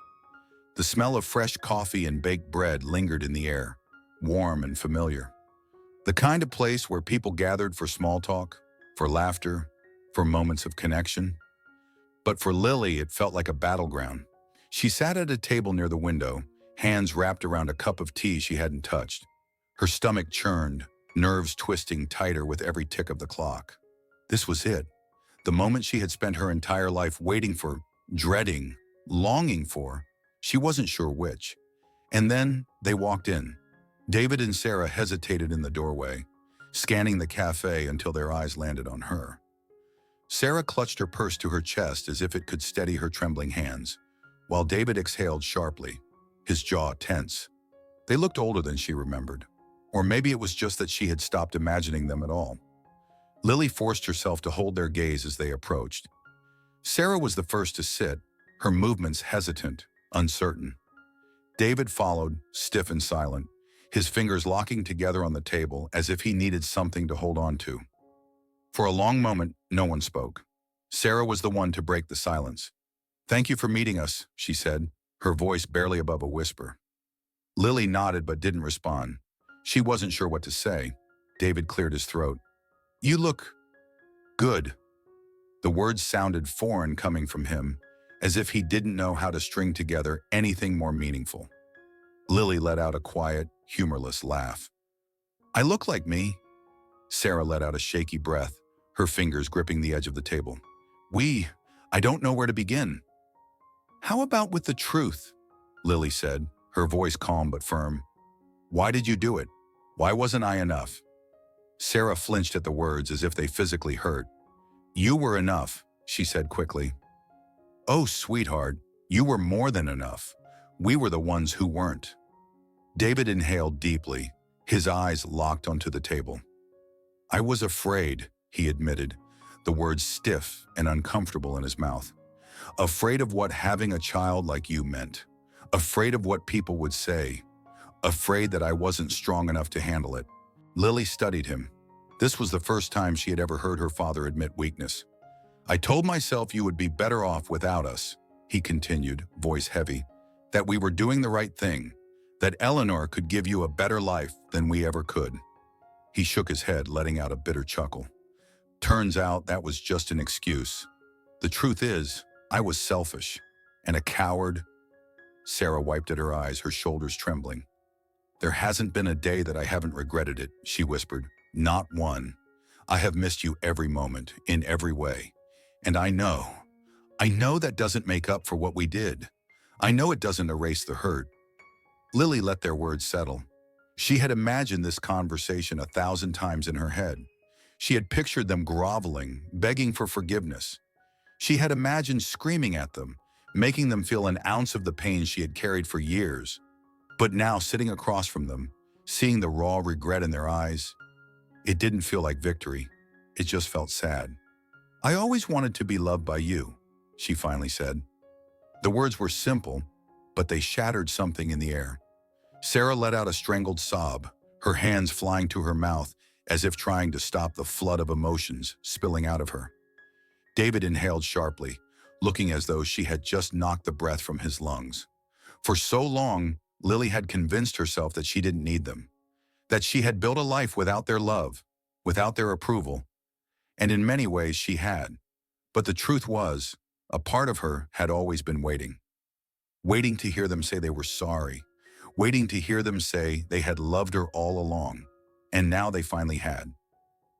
The smell of fresh coffee and baked bread lingered in the air, warm and familiar. The kind of place where people gathered for small talk, for laughter, for moments of connection. But for Lily, it felt like a battleground. She sat at a table near the window, hands wrapped around a cup of tea she hadn't touched. Her stomach churned, nerves twisting tighter with every tick of the clock. This was it. The moment she had spent her entire life waiting for, dreading, longing for. She wasn't sure which. And then they walked in. David and Sarah hesitated in the doorway, scanning the cafe until their eyes landed on her. Sarah clutched her purse to her chest as if it could steady her trembling hands, while David exhaled sharply, his jaw tense. They looked older than she remembered. Or maybe it was just that she had stopped imagining them at all. Lily forced herself to hold their gaze as they approached. Sarah was the first to sit, her movements hesitant, uncertain. David followed, stiff and silent, his fingers locking together on the table as if he needed something to hold on to. For a long moment, no one spoke. Sarah was the one to break the silence. "Thank you for meeting us," she said, her voice barely above a whisper. Lily nodded but didn't respond. She wasn't sure what to say. David cleared his throat. "You look good." The words sounded foreign coming from him, as if he didn't know how to string together anything more meaningful. Lily let out a quiet, humorless laugh. "I look like me." Sarah let out a shaky breath, her fingers gripping the edge of the table. I don't know where to begin." "How about with the truth?" Lily said, her voice calm but firm. "Why did you do it? Why wasn't I enough?" Sarah flinched at the words as if they physically hurt. "You were enough," she said quickly. "Oh, sweetheart, you were more than enough. We were the ones who weren't." David inhaled deeply, his eyes locked onto the table. "I was afraid," he admitted, the words stiff and uncomfortable in his mouth. "Afraid of what having a child like you meant. Afraid of what people would say. Afraid that I wasn't strong enough to handle it." Lily studied him. This was the first time she had ever heard her father admit weakness. "I told myself you would be better off without us," he continued, voice heavy, "that we were doing the right thing, that Eleanor could give you a better life than we ever could." He shook his head, letting out a bitter chuckle. "Turns out that was just an excuse. The truth is, I was selfish and a coward." Sarah wiped at her eyes, her shoulders trembling. "There hasn't been a day that I haven't regretted it," she whispered. "Not one. I have missed you every moment, in every way. And I know that doesn't make up for what we did. I know it doesn't erase the hurt." Lily let their words settle. She had imagined this conversation 1,000 times in her head. She had pictured them groveling, begging for forgiveness. She had imagined screaming at them, making them feel an ounce of the pain she had carried for years. But now, sitting across from them, Seeing the raw regret in their eyes, it didn't feel like victory. It just felt sad. "I always wanted to be loved by you," she finally said. The words were simple, but they shattered something in the air. Sarah let out a strangled sob, her hands flying to her mouth as if trying to stop the flood of emotions spilling out of her. David inhaled sharply, looking as though she had just knocked the breath from his lungs. For so long, Lily had convinced herself that she didn't need them, that she had built a life without their love, without their approval, and in many ways she had. But the truth was, a part of her had always been waiting. Waiting to hear them say they were sorry, waiting to hear them say they had loved her all along, and now they finally had.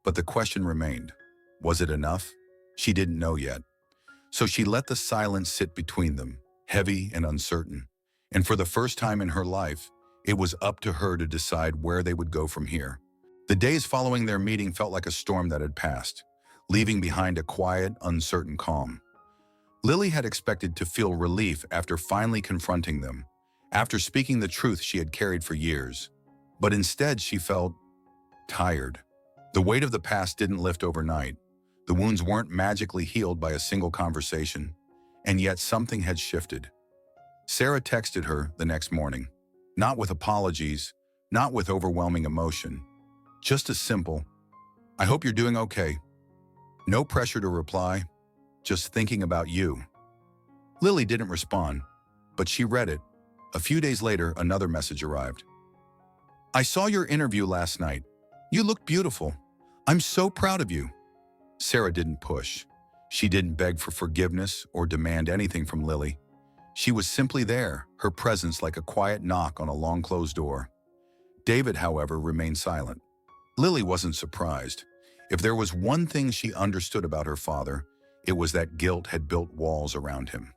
But the question remained, was it enough? She didn't know yet. So she let the silence sit between them, heavy and uncertain. And for the first time in her life, it was up to her to decide where they would go from here. The days following their meeting felt like a storm that had passed, leaving behind a quiet, uncertain calm. Lily had expected to feel relief after finally confronting them, after speaking the truth she had carried for years. But instead she felt tired. The weight of the past didn't lift overnight. The wounds weren't magically healed by a single conversation, and yet something had shifted. Sarah texted her the next morning, not with apologies, not with overwhelming emotion, just a simple, "I hope you're doing okay." No pressure to reply, just thinking about you. Lily didn't respond, but she read it. A few days later, another message arrived. "I saw your interview last night. You looked beautiful. I'm so proud of you." Sarah didn't push. She didn't beg for forgiveness or demand anything from Lily. She was simply there, her presence like a quiet knock on a long-closed door. David, however, remained silent. Lily wasn't surprised. If there was one thing she understood about her father, it was that guilt had built walls around him.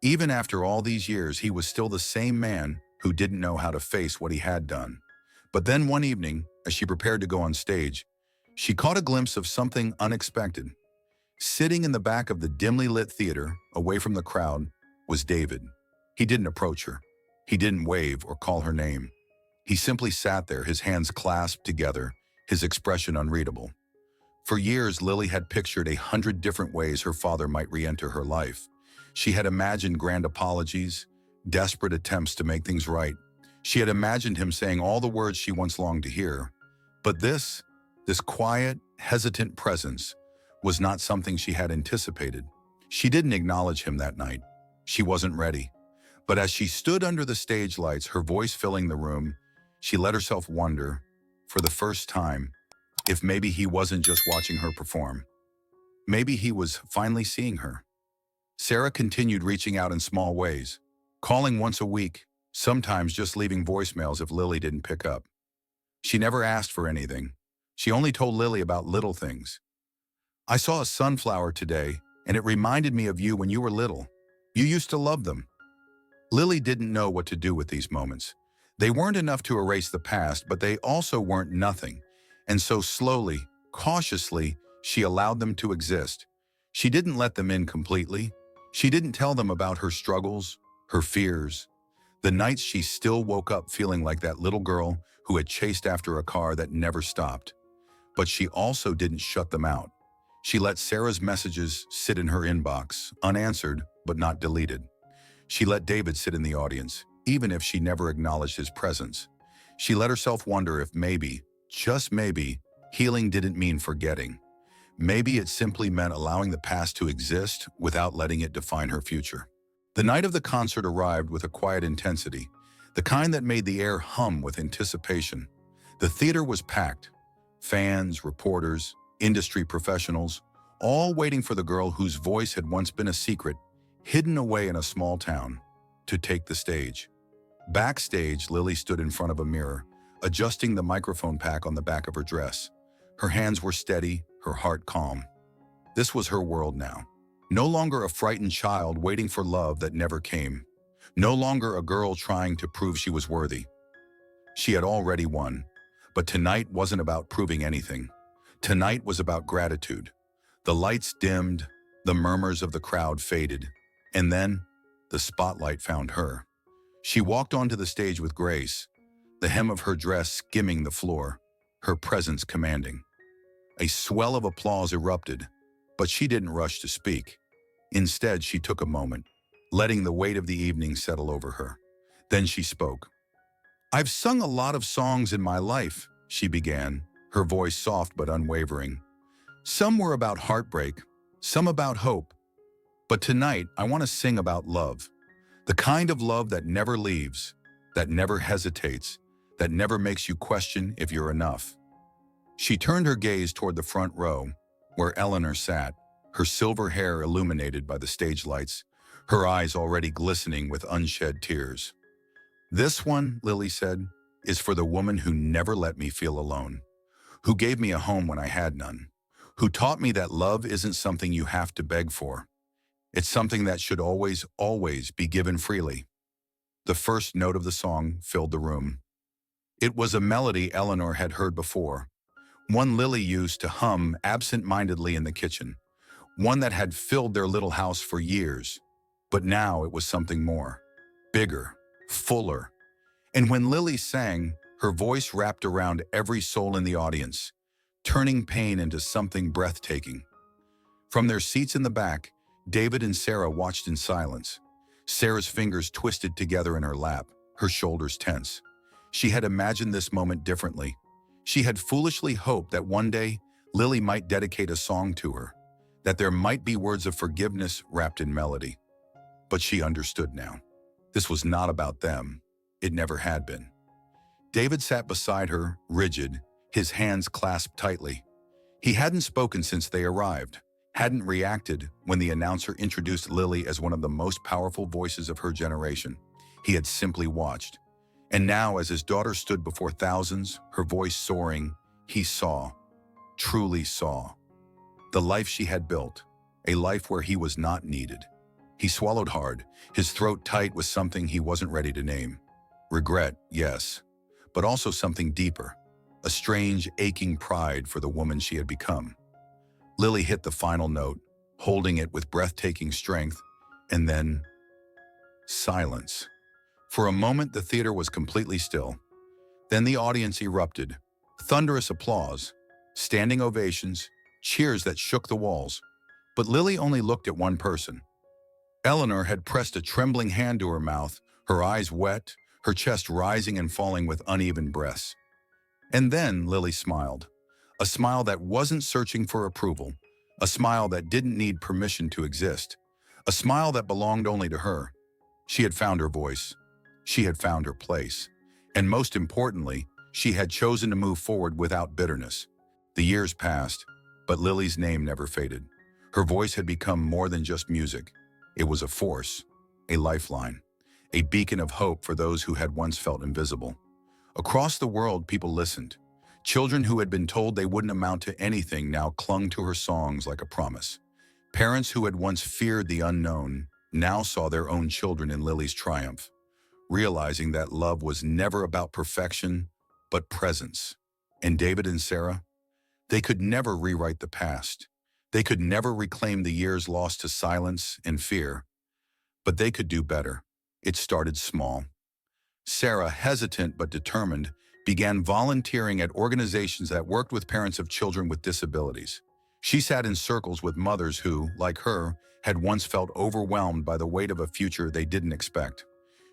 Even after all these years, he was still the same man who didn't know how to face what he had done. But then one evening, as she prepared to go on stage, she caught a glimpse of something unexpected. Sitting in the back of the dimly lit theater, away from the crowd, was David. He didn't approach her. He didn't wave or call her name. He simply sat there, his hands clasped together, his expression unreadable. For years, Lily had pictured 100 different ways her father might re-enter her life. She had imagined grand apologies, desperate attempts to make things right. She had imagined him saying all the words she once longed to hear. But this quiet, hesitant presence was not something she had anticipated. She didn't acknowledge him that night. She wasn't ready. But as she stood under the stage lights, her voice filling the room, she let herself wonder, for the first time, if maybe he wasn't just watching her perform. Maybe he was finally seeing her. Sarah continued reaching out in small ways, calling once a week, sometimes just leaving voicemails if Lily didn't pick up. She never asked for anything. She only told Lily about little things. "I saw a sunflower today, and it reminded me of you when you were little. You used to love them." Lily didn't know what to do with these moments. They weren't enough to erase the past, but they also weren't nothing. And so slowly, cautiously, she allowed them to exist. She didn't let them in completely. She didn't tell them about her struggles, her fears, the nights she still woke up feeling like that little girl who had chased after a car that never stopped. But she also didn't shut them out. She let Sarah's messages sit in her inbox, unanswered but not deleted. She let David sit in the audience, even if she never acknowledged his presence. She let herself wonder if maybe, just maybe, healing didn't mean forgetting. Maybe it simply meant allowing the past to exist without letting it define her future. The night of the concert arrived with a quiet intensity, the kind that made the air hum with anticipation. The theater was packed. Fans, reporters, industry professionals, all waiting for the girl whose voice had once been a secret, hidden away in a small town, to take the stage. Backstage, Lily stood in front of a mirror, adjusting the microphone pack on the back of her dress. Her hands were steady, her heart calm. This was her world now. No longer a frightened child waiting for love that never came. No longer a girl trying to prove she was worthy. She had already won. But tonight wasn't about proving anything. Tonight was about gratitude. The lights dimmed, the murmurs of the crowd faded, and then the spotlight found her. She walked onto the stage with grace, the hem of her dress skimming the floor, her presence commanding. A swell of applause erupted, but she didn't rush to speak. Instead, she took a moment, letting the weight of the evening settle over her. Then she spoke. "I've sung a lot of songs in my life," she began, her voice soft but unwavering. "Some were about heartbreak, some about hope. But tonight, I want to sing about love. The kind of love that never leaves, that never hesitates, that never makes you question if you're enough." She turned her gaze toward the front row, where Eleanor sat, her silver hair illuminated by the stage lights, her eyes already glistening with unshed tears. "This one," Lily said, "is for the woman who never let me feel alone, who gave me a home when I had none, who taught me that love isn't something you have to beg for. It's something that should always, always be given freely." The first note of the song filled the room. It was a melody Eleanor had heard before, one Lily used to hum absent-mindedly in the kitchen, one that had filled their little house for years. But now it was something more, bigger, fuller. And when Lily sang, her voice wrapped around every soul in the audience, turning pain into something breathtaking. From their seats in the back, David and Sarah watched in silence. Sarah's fingers twisted together in her lap, her shoulders tense. She had imagined this moment differently. She had foolishly hoped that one day Lily might dedicate a song to her, that there might be words of forgiveness wrapped in melody. But she understood now. This was not about them. It never had been. David sat beside her, rigid, his hands clasped tightly. He hadn't spoken since they arrived, hadn't reacted when the announcer introduced Lily as one of the most powerful voices of her generation. He had simply watched. And now, as his daughter stood before thousands, her voice soaring, he saw, truly saw, the life she had built, a life where he was not needed. He swallowed hard, his throat tight with something he wasn't ready to name. Regret, yes, but also something deeper, a strange, aching pride for the woman she had become. Lily hit the final note, holding it with breathtaking strength, and then silence. For a moment, the theater was completely still. Then the audience erupted. Thunderous applause, standing ovations, cheers that shook the walls. But Lily only looked at one person. Eleanor had pressed a trembling hand to her mouth, her eyes wet, her chest rising and falling with uneven breaths. And then Lily smiled. A smile that wasn't searching for approval. A smile that didn't need permission to exist. A smile that belonged only to her. She had found her voice. She had found her place. And most importantly, she had chosen to move forward without bitterness. The years passed, but Lily's name never faded. Her voice had become more than just music. It was a force, a lifeline, a beacon of hope for those who had once felt invisible. Across the world, people listened. Children who had been told they wouldn't amount to anything now clung to her songs like a promise. Parents who had once feared the unknown now saw their own children in Lily's triumph, realizing that love was never about perfection, but presence. And David and Sarah, they could never rewrite the past. They could never reclaim the years lost to silence and fear. But they could do better. It started small. Sarah, hesitant but determined, began volunteering at organizations that worked with parents of children with disabilities. She sat in circles with mothers who, like her, had once felt overwhelmed by the weight of a future they didn't expect.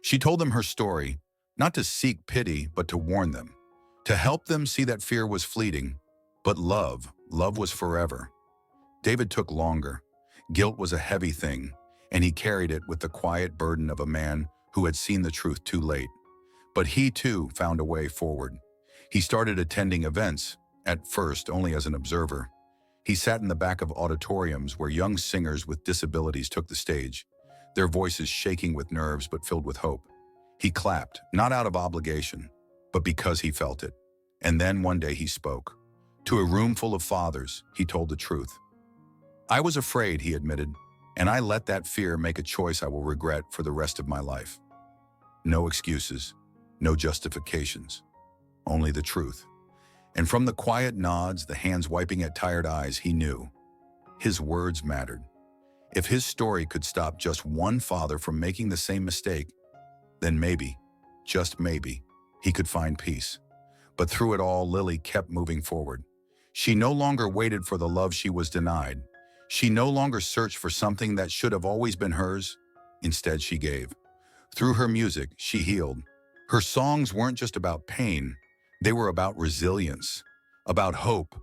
She told them her story, not to seek pity, but to warn them, to help them see that fear was fleeting, but love was forever. David took longer. Guilt was a heavy thing, and he carried it with the quiet burden of a man who had seen the truth too late. But he too found a way forward. He started attending events, at first only as an observer. He sat in the back of auditoriums where young singers with disabilities took the stage, their voices shaking with nerves but filled with hope. He clapped, not out of obligation, but because he felt it. And then one day he spoke. To a room full of fathers, he told the truth. "I was afraid," he admitted, "and I let that fear make a choice I will regret for the rest of my life." No excuses, no justifications, only the truth. And from the quiet nods, the hands wiping at tired eyes, he knew. His words mattered. If his story could stop just one father from making the same mistake, then maybe, just maybe, he could find peace. But through it all, Lily kept moving forward. She no longer waited for the love she was denied. She no longer searched for something that should have always been hers. Instead, she gave. Through her music, she healed. Her songs weren't just about pain. They were about resilience, about hope,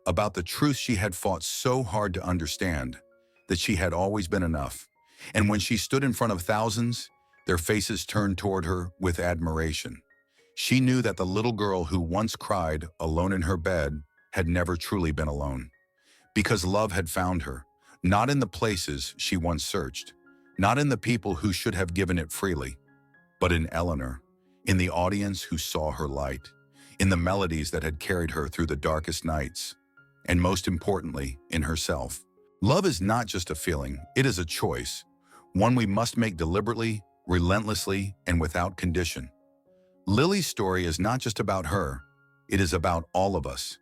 about the truth she had fought so hard to understand, that she had always been enough. And when she stood in front of thousands, their faces turned toward her with admiration. She knew that the little girl who once cried alone in her bed had never truly been alone. Because love had found her, not in the places she once searched, not in the people who should have given it freely, but in Eleanor, in the audience who saw her light, in the melodies that had carried her through the darkest nights, and most importantly, in herself. Love is not just a feeling, it is a choice, one we must make deliberately, relentlessly, and without condition. Lily's story is not just about her, it is about all of us.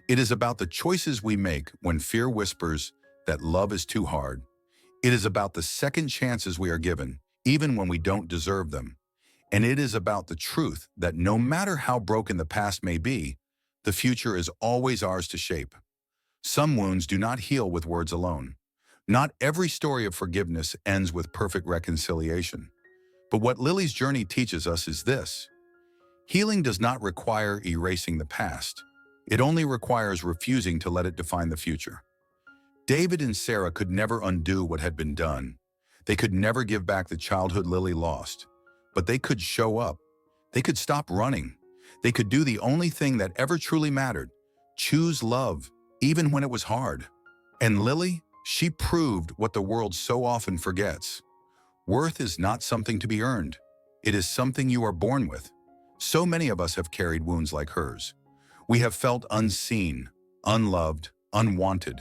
It is about the choices we make when fear whispers that love is too hard. It is about the second chances we are given, even when we don't deserve them. And it is about the truth that no matter how broken the past may be, the future is always ours to shape. Some wounds do not heal with words alone. Not every story of forgiveness ends with perfect reconciliation. But what Lily's journey teaches us is this: healing does not require erasing the past. It only requires refusing to let it define the future. David and Sarah could never undo what had been done. They could never give back the childhood Lily lost. But they could show up. They could stop running. They could do the only thing that ever truly mattered: choose love, even when it was hard. And Lily, she proved what the world so often forgets. Worth is not something to be earned. It is something you are born with. So many of us have carried wounds like hers. We have felt unseen, unloved, unwanted.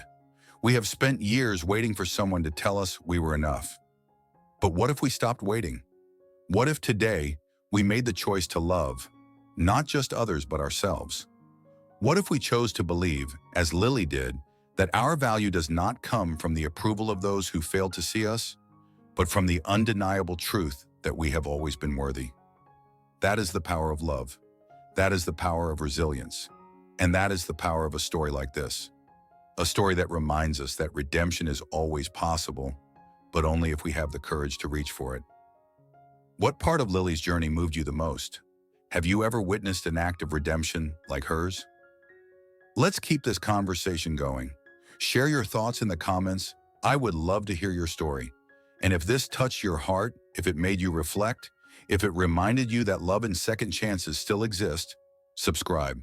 We have spent years waiting for someone to tell us we were enough. But what if we stopped waiting? What if today we made the choice to love, not just others but ourselves? What if we chose to believe, as Lily did, that our value does not come from the approval of those who failed to see us, but from the undeniable truth that we have always been worthy? That is the power of love. That is the power of resilience. And that is the power of a story like this. A story that reminds us that redemption is always possible, but only if we have the courage to reach for it. What part of Lily's journey moved you the most? Have you ever witnessed an act of redemption like hers? Let's keep this conversation going. Share your thoughts in the comments. I would love to hear your story. And if this touched your heart, if it made you reflect, if it reminded you that love and second chances still exist, subscribe.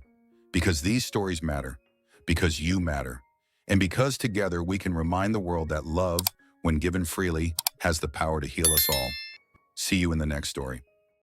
Because these stories matter. Because you matter. And because together we can remind the world that love, when given freely, has the power to heal us all. See you in the next story.